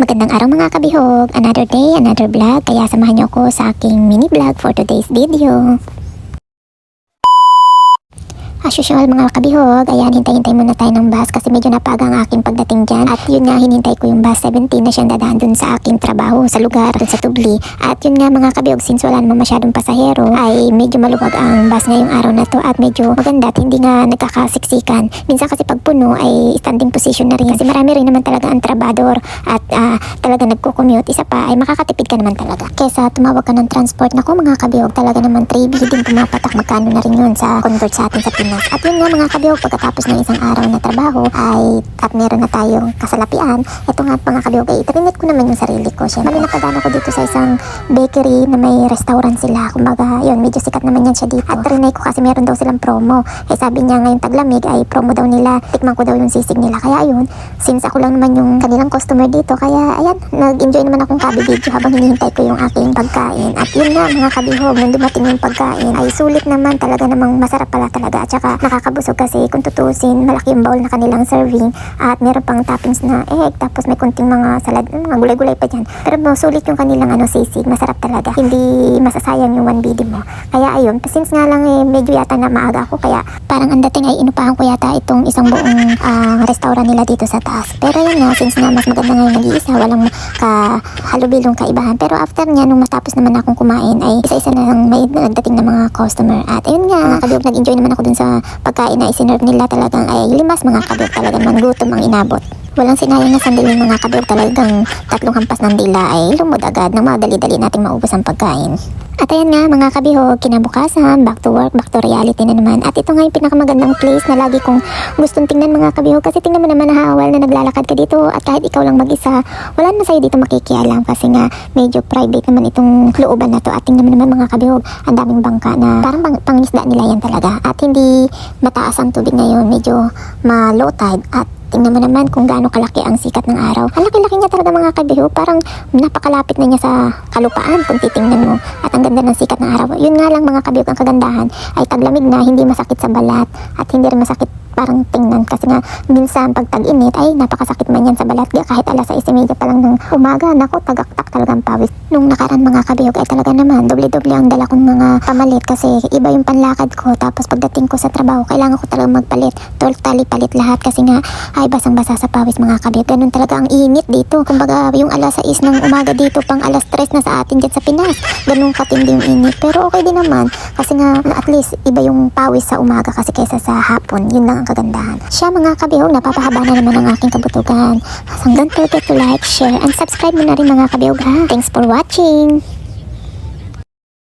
Magandang araw mga kabihog, another day, another vlog, kaya samahan niyo ako sa aking mini vlog for today's video. As usual mga kabihog, ayan, hintay-hintay muna tayo ng bus kasi medyo napaga ang aking pagdating dyan. At yun nga, hinintay ko yung bus 17 na siyang dadaan dun sa aking trabaho sa lugar, dun sa Tubli. At yun nga mga kabihog, since wala naman masyadong pasahero, ay medyo maluwag ang bus ngayong araw na to at medyo maganda at hindi nga nagkakasiksikan. Minsan kasi pag puno ay standing position na rin kasi marami rin naman talaga ang trabador at talaga nagko-commute. Isa pa ay makakatipid ka naman talaga. Kesa tumawag ka ng transport, naku mga kabihog, talaga naman 3B din pumapatak, magkano na rin yun sa convert sa atin sa Pinas. At yun nga mga kabihog, pagkatapos ng isang araw na trabaho ay at meron na tayong kasalapian. Ito nga mga kabihog ay itrinit ko naman yung sarili ko. Siyempre nakadaan ako dito sa isang bakery na may restaurant sila. Kumbaga yun, medyo sikat naman yan siya dito. At trinay ko kasi meron daw silang promo. Eh sabi niya ngayong taglamig ay promo daw nila. Tikman ko daw yung sisig nila. Kaya yun, since ako lang naman yung kanilang customer dito, kaya ayan, nag-enjoy naman akong kabibidyo habang hinihintay ko yung aking pagkain. At yun nga mga kabihog, nung dumating yung pagkain ay sulit naman, talaga namang masarap pala talaga. At saka nakakabusog kasi kung tutusin, malaki yung bowl na kanilang serving at meron pang toppings na egg, tapos may kunting mga salad, mga gulay-gulay pa dyan. Pero sulit yung kanilang sisig, masarap talaga. Hindi masasayang yung 1BD mo. Kaya ayun, since nga lang medyo yata na maaga ako, kaya parang ang dating ay inupahan ko yata itong isang buong restaurant nila dito sa taas. Pero yun nga, since nga mas maganda nga yung nag-iisa, walang halubildong kaibahan. Pero after niya, nung matapos naman akong kumain, ay isa-isa na lang may dating na mga customer. At ayun nga, kabiyog, nag-enjoy naman ako dun sa pagkain na isinerve nila. Talagang ay limas mga kabiyog, talagang gutom ang inabot. Walang sinayang na sandali mga kabiyog, talagang 3 hampas ng dila ay lumod agad na madali-dali nating maubos ang pagkain. At ayan nga mga kabihog, kinabukasan, back to work, back to reality na naman. At ito nga yung pinakamagandang place na lagi kong gustong tingnan mga kabihog. Kasi tingnan mo naman nahawal na naglalakad ka dito at kahit ikaw lang mag-isa, wala naman sa'yo dito makikialam kasi nga medyo private naman itong looban na to. At tingnan mo naman mga kabihog, ang daming bangka na parang pangisda nila yan talaga. At hindi mataas ang tubig ngayon, medyo ma-low tide at tingnan mo naman kung gaano kalaki ang sikat ng araw. Ang laki-laki niya talaga mga kabihog, parang napakalapit na niya sa kalupaan kung titingnan mo. At ang ganda ng sikat ng araw. Yun nga lang mga kabihog, ang kagandahan ay taglamig na, hindi masakit sa balat at hindi rin masakit parang tingnan kasi nga minsan pag tag-init ay napakasakit man yan sa balat kahit alas 6:30 pa lang ng umaga. Naku, tagaktak talagang pawis. Nung nakaraan mga kabihog ay talaga naman doble-doble ang dala kong mga pamalit kasi iba yung panlakad ko, tapos pagdating ko sa trabaho kailangan ko talagang magpalit, totally palit lahat kasi nga ay basang-basa sa pawis mga kabihog. Ganun talaga ang init dito. Kumbaga yung alas 6 ng umaga dito pang alas 3 na sa atin dyan sa Pinas, ganun katindi yung init. Pero okay din naman kasi nga at least iba yung pawis sa umaga kasi kaysa sa hapon. Yun lang ang kagandahan. Siya mga kabihog, napapahaba na naman ang aking kabutugan. So don't forget to like, share, and subscribe mo na rin mga kabihog ha. Thanks for watching!